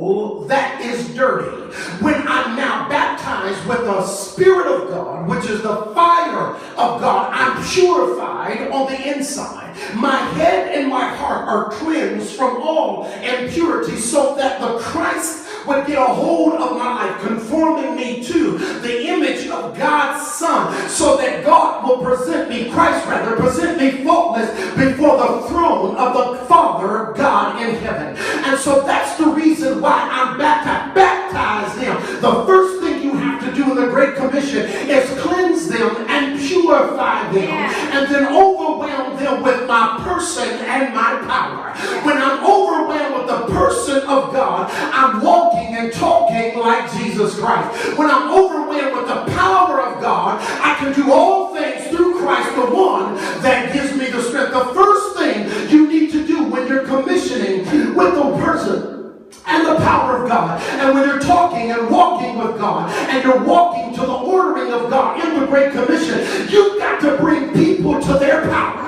soul that is dirty. When I'm now baptized with the Spirit of God, which is the fire of God, I'm purified on the inside. My head and my heart are cleansed from all impurity so that the Christ would get a hold of my life, conforming me to the image of God's Son, so that God will present me faultless before the throne of the Father God in heaven. And so that's the reason why I'm baptized. Baptize them. The first thing you have to do in the Great Commission is cleanse them and purify them, and then overwhelm them with my person and my power. When I'm overwhelmed with the person of God, I'm walking and talking like Jesus Christ. When I'm overwhelmed with the power of God, I can do all things through Christ, the one that gives me the strength. The first thing you need to do when you're commissioning with the person and the power of God, and when you're talking and walking with God, and you're walking to the ordering of God in the Great Commission, you've got to bring people to their power.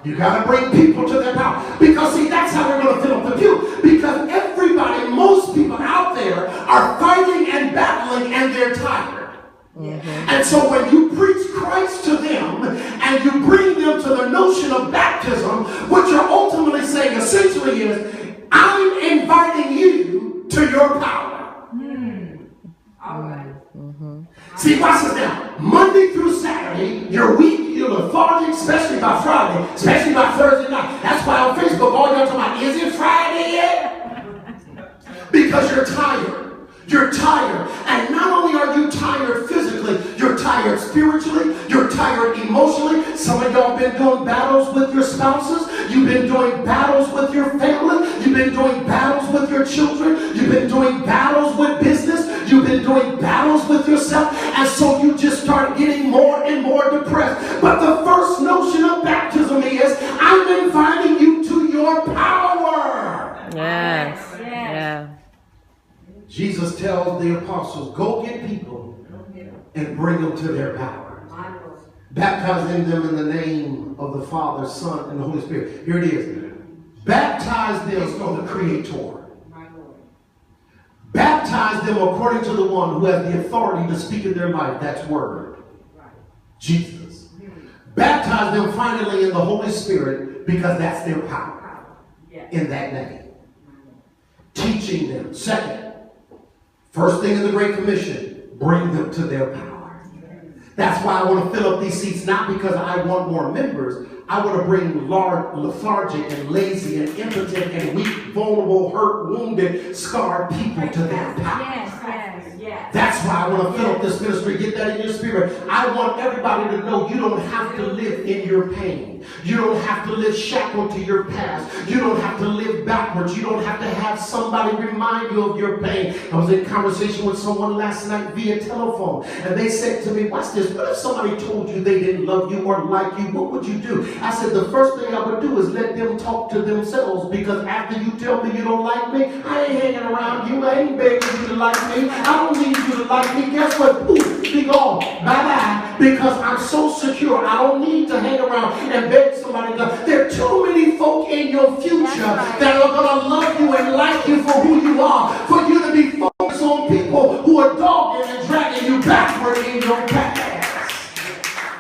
You got to bring people to their power. Because, see, that's how we're going to fill up the pew. Because everybody, most people out there are fighting and battling, and they're tired. And so when you preach Christ to them and you bring them to the notion of baptism, what you're ultimately saying essentially is, I'm inviting you to your power. All right. See, watch this now. Monday through Saturday, you're weak, you're lethargic, especially by Friday, especially by Thursday night. That's why on Facebook, all y'all talking about, is it Friday yet? Because you're tired. You're tired. And not only are you tired physically, you're tired spiritually, you're tired emotionally. Some of y'all been doing battles with your spouses. You've been doing battles with your family. You've been doing battles with your children. You've been doing battles with business. You've been doing battles with yourself. And so you just start getting more and more depressed. But the first notion of baptism is, I'm inviting you to your power. Yes. Yeah. Jesus tells the apostles, go get people and bring them to their power. Baptizing them in the name of the Father, Son, and the Holy Spirit. Here it is. Baptize them on the Creator. Baptize them according to the one who has the authority to speak in their life. That's Word. Jesus. Baptize them finally in the Holy Spirit, because that's their power in that name. Teaching them. Second, first thing in the Great Commission, bring them to their power. That's why I want to fill up these seats, not because I want more members. I want to bring lethargic and lazy and impotent and weak, vulnerable, hurt, wounded, scarred people to their power. That's why I want to fill up this ministry. Get that in your spirit. I want everybody to know you don't have to live in your pain. You don't have to live shackled to your past. You don't have to live backwards. You don't have to have somebody remind you of your pain. I was in conversation with someone last night via telephone, and they said to me, watch this, what if somebody told you they didn't love you or like you? What would you do? I said, the first thing I would do is let them talk to themselves, because after you tell me you don't like me, I ain't hanging around you. I ain't begging you to like me. I don't need you to like me. Guess what? Poof, be gone. Bye-bye. Because I'm so secure. I don't need to hang around and beg somebody to. There are too many folk in your future that are going to love you and like you for who you are, for you to be focused on people who are dogging and dragging you backward in your past.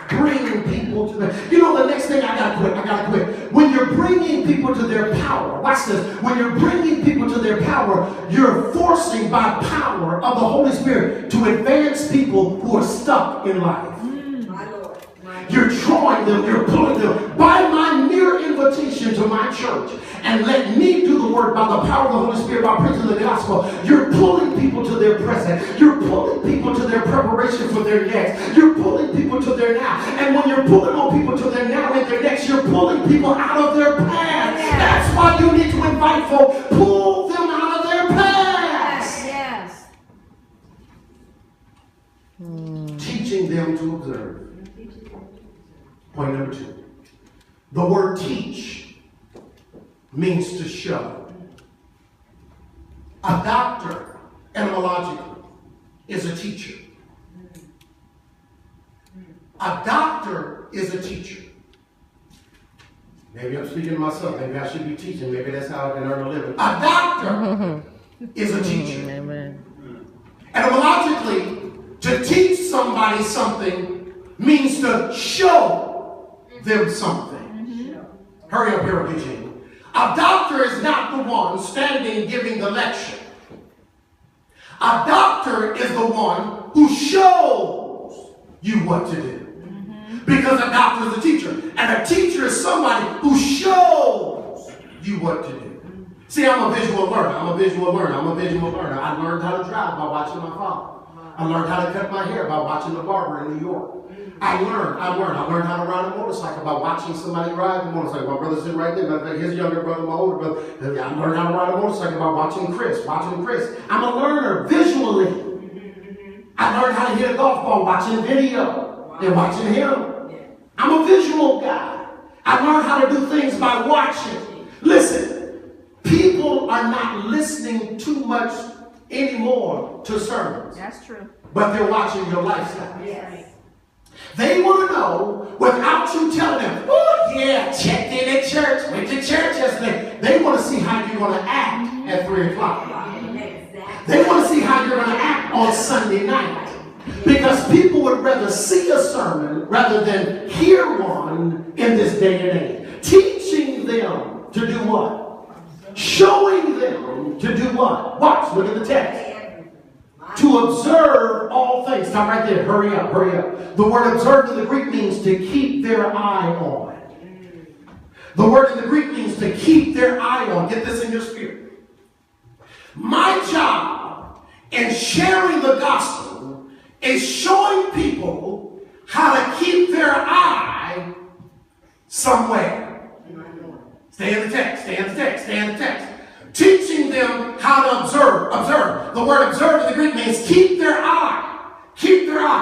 Bring people to them. You know, the next thing, I gotta quit. When you're bringing people to their power, watch this. When you're bringing people to their power, you're forcing by power of the Holy Spirit to advance people who are stuck in life. You're drawing them, you're pulling them by my mere invitation to my church, and let me do the work by the power of the Holy Spirit by preaching the gospel. You're pulling people to their present. You're pulling people to their preparation for their next. You're pulling people to their now. And when you're pulling on people to their now and their next, you're pulling people out of their past. That's why you need to invite folk. Pull them out of their past. Yes. Teaching them to observe. Point number 2. The word teach means to show. A doctor, etymologically, is a teacher. A doctor is a teacher. Maybe I'm speaking to myself. Maybe I should be teaching. Maybe that's how I can earn a living. A doctor is a teacher. Amen. Etymologically, to teach somebody something means to show them something. Hurry up here, Eugene. A doctor is not the one standing giving the lecture. A doctor is the one who shows you what to do. Because a doctor is a teacher. And a teacher is somebody who shows you what to do. See, I'm a visual learner. I learned how to drive by watching my father. I learned how to cut my hair by watching the barber in New York. I learned how to ride a motorcycle by watching somebody ride the motorcycle. My brother's sitting right there. Matter of fact, his younger brother, my older brother. I learned how to ride a motorcycle by watching Chris. I'm a learner visually. I learned how to hit a golf ball watching video and watching him. I'm a visual guy. I learned how to do things by watching. Listen, people are not listening too much anymore to sermons. That's true. But they're watching your lifestyle. Yes. They want to know without you telling them, oh yeah, checked in at church, went to church yesterday. They want to see how you're going to act at 3 o'clock. They want to see how you're going to act on Sunday night. Because people would rather see a sermon rather than hear one in this day and age. Teaching them to do what? Showing them to do what? Watch, look at the text. To observe all things. Stop right there. Hurry up. The word observe in the Greek means to keep their eye on. The word in the Greek means to keep their eye on. Get this in your spirit. My job in sharing the gospel is showing people how to keep their eye somewhere. Stay in the text. Teaching them how to observe. The word observe in the Greek means keep their eye.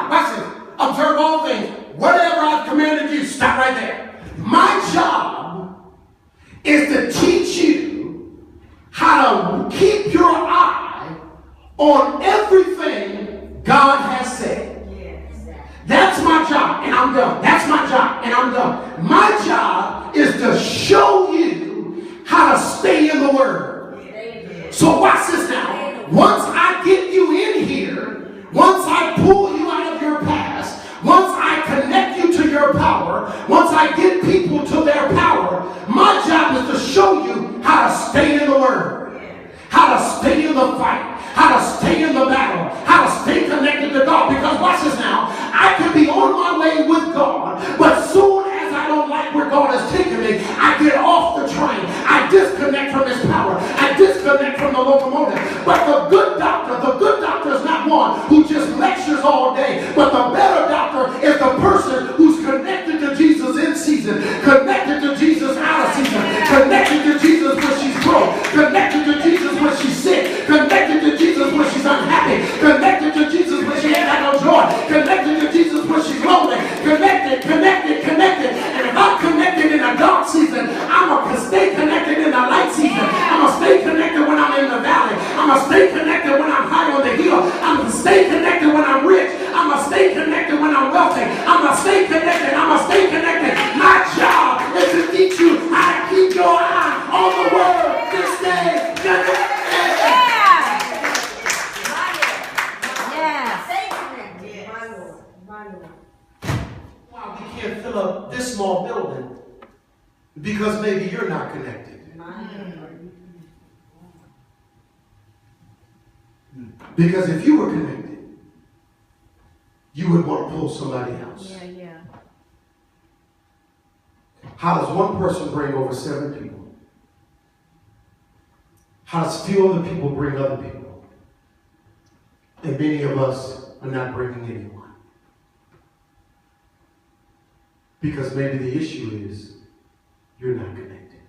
Watch this. Observe all things. Whatever I've commanded you, stop right there. My job is to teach you how to keep your eye on everything God has said. That's my job, and I'm done. My job is to show you how to stay in the Word. So watch this now. Once I get you in here, once I pull you out of your past, once I connect you to your power, once I get people to their power, my job is to show you how to stay in the Word, how to stay in the fight, how to stay in the battle, how to stay connected to God. Because watch this now, I could be on my way with God, but soon as I don't like where God has taken me, I get off the train. I disconnect from His power. I disconnect from the locomotive. But the good doctor is not one who just lectures all day, but the better doctor is the person who's connected to Jesus in season, connected to Jesus out of season, connected to Jesus when she's broke, connected to Jesus when she's sick, connected to Jesus when she's unhappy, connected to Jesus when she ain't got no joy, connected to Jesus when she's lonely, connected. And if I'm connected in a dark season, I'm going to stay connected in a light season. I'm going to stay connected when I'm in the valley. I'm going to stay connected when I'm high on the hill. I'm going to stay connected when I'm rich. I'm going to stay connected when I'm wealthy. I'm going to stay connected. My job is to teach you how to keep your eye on the Word this day. Wow, we can't fill up this small building because maybe you're not connected. Because if you were connected, you would want to pull somebody else. Yeah. How does one person bring over 7 people? How does few other people bring other people? And many of us are not bringing anyone. Because maybe the issue is you're not connected.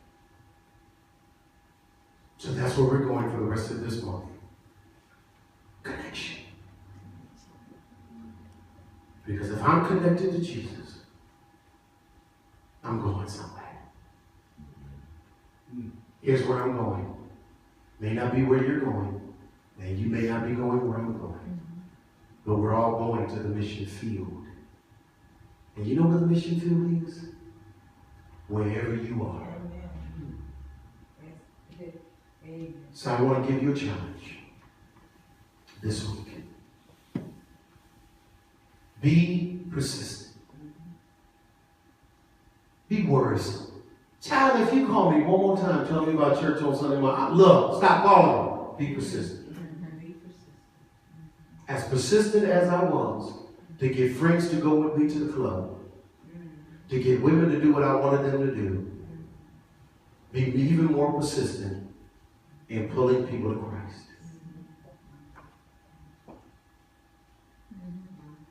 So that's where we're going for the rest of this month. Connection. Because if I'm connected to Jesus, I'm going somewhere. Here's where I'm going. May not be where you're going, and you may not be going where I'm going. But we're all going to the mission field. And you know where the mission field is? wherever you are. So I want to give you a challenge this week. Be persistent. Be worrisome. Child, if you call me one more time telling me about church on Sunday morning, look, stop calling me. Be persistent. As persistent as I was to get friends to go with me to the club, to get women to do what I wanted them to do, be even more persistent in pulling people to Christ.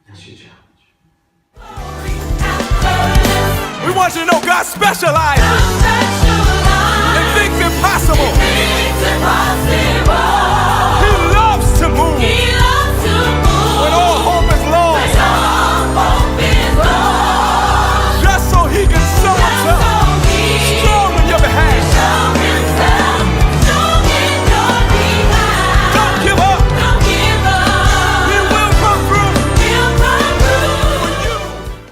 That's your challenge. We want you to know God specializes in things impossible.